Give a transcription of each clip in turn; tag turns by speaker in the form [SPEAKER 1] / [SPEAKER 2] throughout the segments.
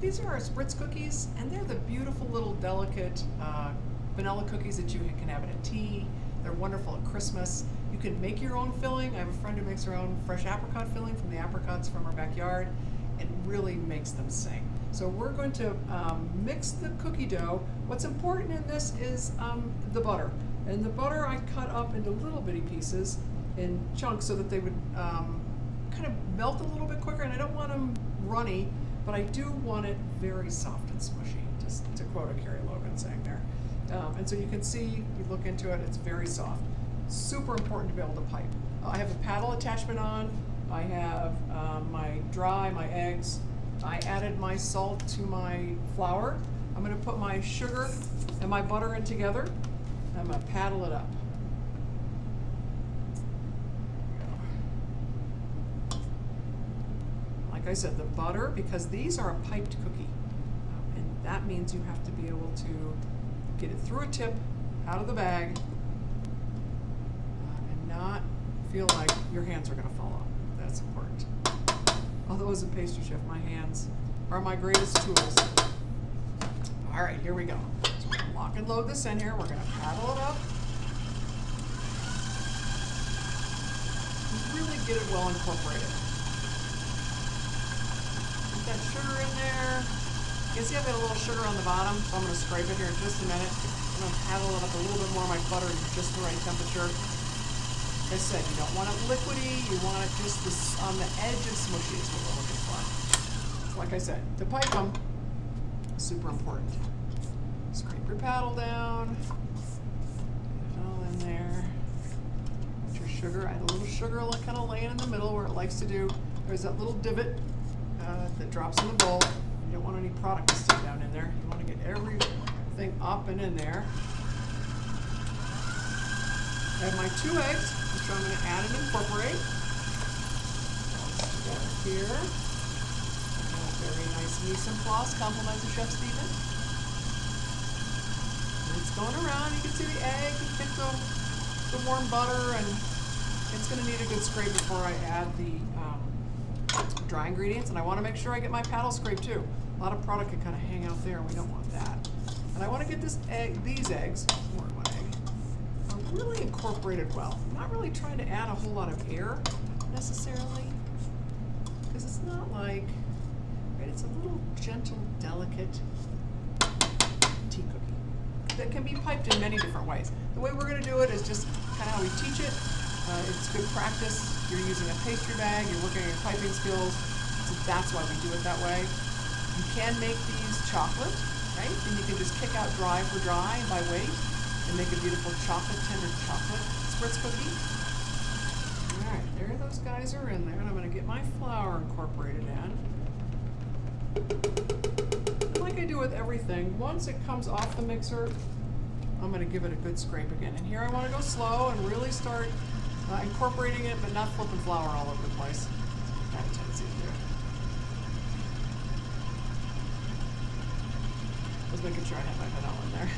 [SPEAKER 1] These are our Spritz cookies, and they're the beautiful little delicate vanilla cookies that you can have in a tea. They're wonderful at Christmas. You can make your own filling. I have a friend who makes her own fresh apricot filling from the apricots from her backyard, and really makes them sing. So we're going to mix the cookie dough. What's important in this is the butter. And the butter I cut up into little bitty pieces in chunks so that they would kind of melt a little bit quicker, and I don't want them runny, but I do want it very soft and smushy, just to quote a Carrie Logan saying there. And so you can see, you look into it, it's very soft. Super important to be able to pipe. I have a paddle attachment on. I have my eggs. I added my salt to my flour. I'm going to put my sugar and my butter in together. I'm going to paddle it up. Like I said, the butter, because these are a piped cookie, and that means you have to be able to get it through a tip, out of the bag, and not feel like your hands are going to fall off. That's important. Although as a pastry chef, my hands are my greatest tools. All right, here we go. So we're gonna lock and load this in here. We're gonna paddle it up. Really get it well incorporated. Put that sugar in there. You can see I've got a little sugar on the bottom, so I'm gonna scrape it here in just a minute. I'm gonna paddle it up a little bit more. My butter is just the right temperature. Like I said, you don't want it liquidy, you want it just this on the edge of smushy is what we're looking for. So like I said, to pipe them, super important. Scrape your paddle down, get it all in there. Put your sugar, add a little sugar kind of laying in the middle where it likes to do. There's that little divot that drops in the bowl. You don't want any product to stick down in there. You want to get everything up and in there. I have my 2 eggs, which I'm going to add and incorporate. Together here. Very nice mise en place, compliments of Chef Stephen. And it's going around. You can see the egg, you get the warm butter, and it's going to need a good scrape before I add the dry ingredients. And I want to make sure I get my paddle scraped too. A lot of product can kind of hang out there, and we don't want that. And I want to get these eggs, more than one egg, really incorporated well. I'm not really trying to add a whole lot of air necessarily, because it's not like, right, it's a little gentle, delicate tea cookie that can be piped in many different ways. The way we're going to do it is just kind of how we teach it. It's good practice. You're using a pastry bag, you're working on your piping skills, so that's why we do it that way. You can make these chocolate, right? And you can just kick out dry for dry by weight and make a beautiful chocolate, tender chocolate Spritz cookie. All right, there those guys are in there, and I'm going to get my flour incorporated in. And like I do with everything, once it comes off the mixer, I'm going to give it a good scrape again. And here I want to go slow and really start incorporating it, but not flipping flour all over the place. I have a tendency to do it. I was making sure I had my vanilla in there.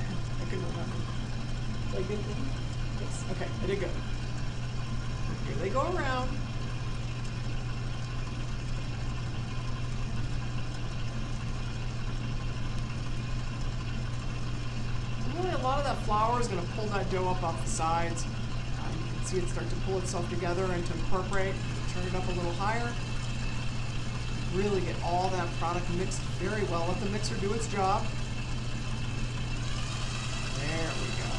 [SPEAKER 1] I couldn't remember. Did I get it? Yes. Okay, I did good. Here they go around. So really, a lot of that flour is going to pull that dough up off the sides. You can see it start to pull itself together and to incorporate. Turn it up a little higher. Really get all that product mixed very well. Let the mixer do its job. There we go.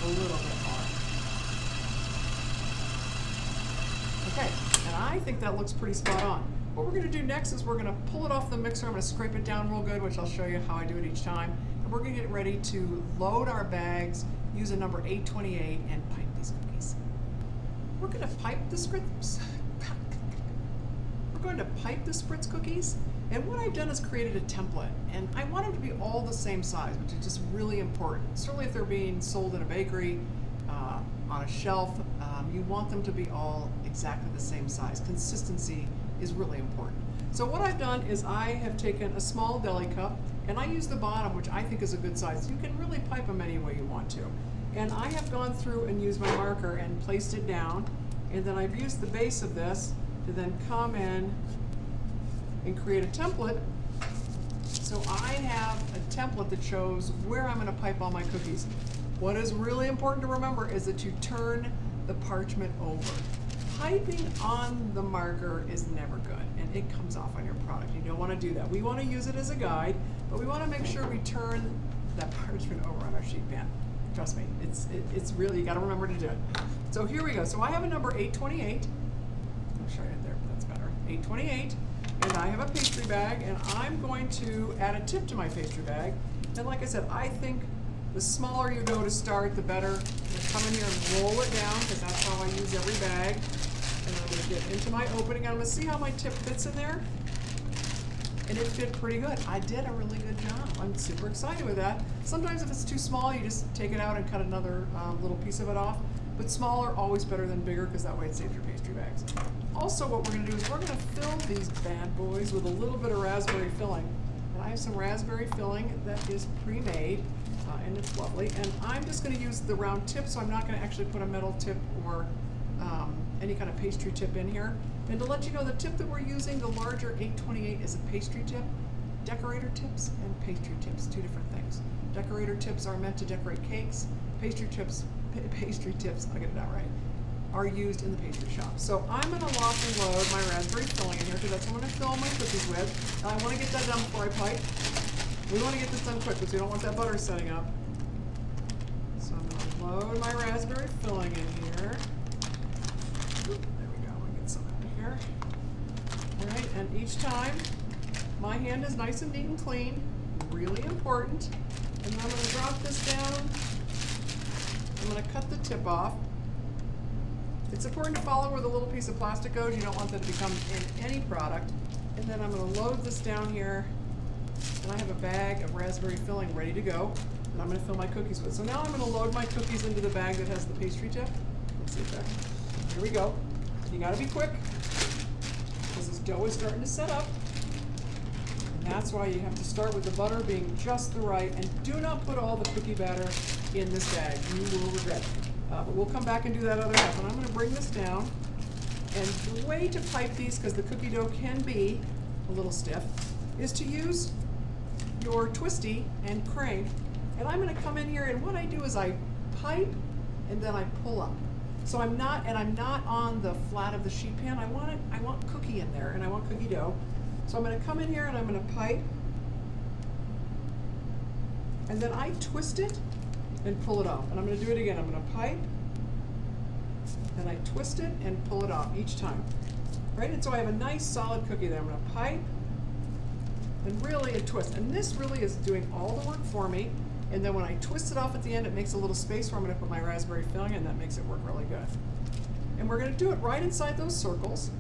[SPEAKER 1] A little bit more. Okay, and I think that looks pretty spot on. What we're going to do next is we're going to pull it off the mixer. I'm going to scrape it down real good, which I'll show you how I do it each time. And we're going to get ready to load our bags, use a number 828, and pipe these cookies. We're going to pipe the Spritz. We're going to pipe the Spritz cookies. And what I've done is created a template, and I want them to be all the same size, which is just really important. Certainly if they're being sold in a bakery, on a shelf, you want them to be all exactly the same size. Consistency is really important. So what I've done is I have taken a small deli cup, and I use the bottom, which I think is a good size. You can really pipe them any way you want to. And I have gone through and used my marker and placed it down, and then I've used the base of this to then come in and create a template So I have a template that shows where I'm gonna pipe all my cookies. What is really important to remember is that you turn the parchment over. Piping on the marker is never good, and it comes off on your product. You don't wanna do that. We wanna use it as a guide, but we wanna make sure we turn that parchment over on our sheet pan. Trust me, it's really, you gotta remember to do it. So here we go. So I have a number 828. I'll show you it there, but that's better. 828, and I have a pastry bag, and I'm going to add a tip to my pastry bag. And like I said, I think the smaller you go to start, the better. I'm gonna come in here and roll it down, because that's how I use every bag. And I'm gonna get into my opening, and I'm gonna see how my tip fits in there. And it fit pretty good. I did a really good job. I'm super excited with that. Sometimes if it's too small, you just take it out and cut another little piece of it off. But smaller, always better than bigger, because that way it saves your pastry bags. Also, what we're gonna do is we're gonna fill these bad boys with a little bit of raspberry filling. And I have some raspberry filling that is pre-made, and it's lovely. And I'm just gonna use the round tip, so I'm not gonna actually put a metal tip or any kind of pastry tip in here. And to let you know, the tip that we're using, the larger 828, is a pastry tip. Decorator tips and pastry tips, two different things. Decorator tips are meant to decorate cakes. Pastry tips, I'll get it out right, are used in the pastry shop. So I'm gonna lock and load my raspberry filling in here, because that's what I'm gonna fill my cookies with. And I wanna get that done before I pipe. We wanna get this done quick, because we don't want that butter setting up. So I'm gonna load my raspberry filling in here. Oop, there we go, I'm gonna get some out of here. All right, and each time, my hand is nice and neat and clean, really important. And then I'm gonna drop this down. I'm gonna cut the tip off. It's important to follow where the little piece of plastic goes. You don't want that to become in any product. And then I'm gonna load this down here. And I have a bag of raspberry filling ready to go. And I'm gonna fill my cookies with. So now I'm gonna load my cookies into the bag that has the pastry tip. Let's see if that, here we go. You gotta be quick, because this dough is starting to set up. And that's why you have to start with the butter being just the right, and do not put all the cookie batter in this bag. You will regret it. But we'll come back and do that other half. And I'm gonna bring this down. And the way to pipe these, because the cookie dough can be a little stiff, is to use your twisty and crank. And I'm gonna come in here, and what I do is I pipe and then I pull up. So I'm not on the flat of the sheet pan. I want cookie in there, and I want cookie dough. So I'm gonna come in here and I'm gonna pipe, and then I twist it and pull it off. And I'm gonna do it again. I'm gonna pipe, and I twist it and pull it off each time. Right, and so I have a nice solid cookie there. I'm gonna pipe, and really a twist. And this really is doing all the work for me. And then when I twist it off at the end, it makes a little space where I'm gonna put my raspberry filling, and that makes it work really good. And we're gonna do it right inside those circles.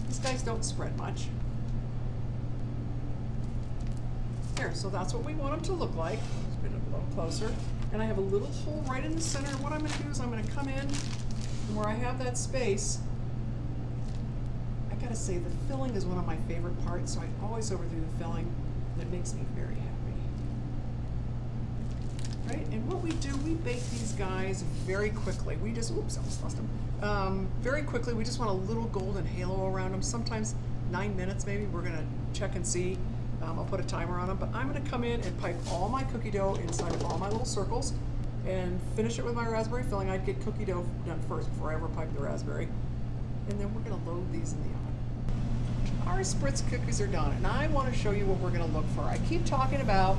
[SPEAKER 1] These guys don't spread much. There, so that's what we want them to look like. Let's put it a little closer. And I have a little hole right in the center. And what I'm gonna do is I'm gonna come in, and where I have that space, I gotta say, the filling is one of my favorite parts, so I always overdo the filling. That makes me very happy. Right, and what we do, we bake these guys very quickly. We just, oops, I almost lost them. Very quickly, we just want a little golden halo around them. Sometimes 9 minutes maybe. We're gonna check and see. I'll put a timer on them, but I'm gonna come in and pipe all my cookie dough inside of all my little circles and finish it with my raspberry filling. I'd get cookie dough done first before I ever pipe the raspberry. And then we're gonna load these in the oven. Our Spritz cookies are done, and I wanna show you what we're gonna look for. I keep talking about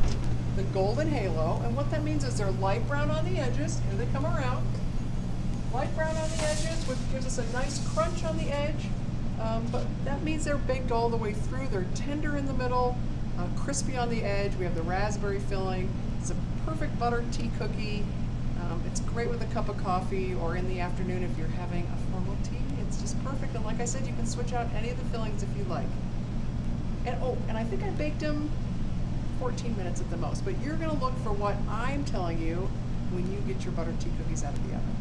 [SPEAKER 1] the golden halo, and what that means is they're light brown on the edges. Here they come around. Light brown on the edges, which gives us a nice crunch on the edge, but that means they're baked all the way through. They're tender in the middle, crispy on the edge. We have the raspberry filling. It's a perfect buttered tea cookie. It's great with a cup of coffee, or in the afternoon if you're having a formal tea. It's just perfect, and like I said, you can switch out any of the fillings if you like. And oh, and I think I baked them 14 minutes at the most, but you're gonna look for what I'm telling you when you get your buttered tea cookies out of the oven.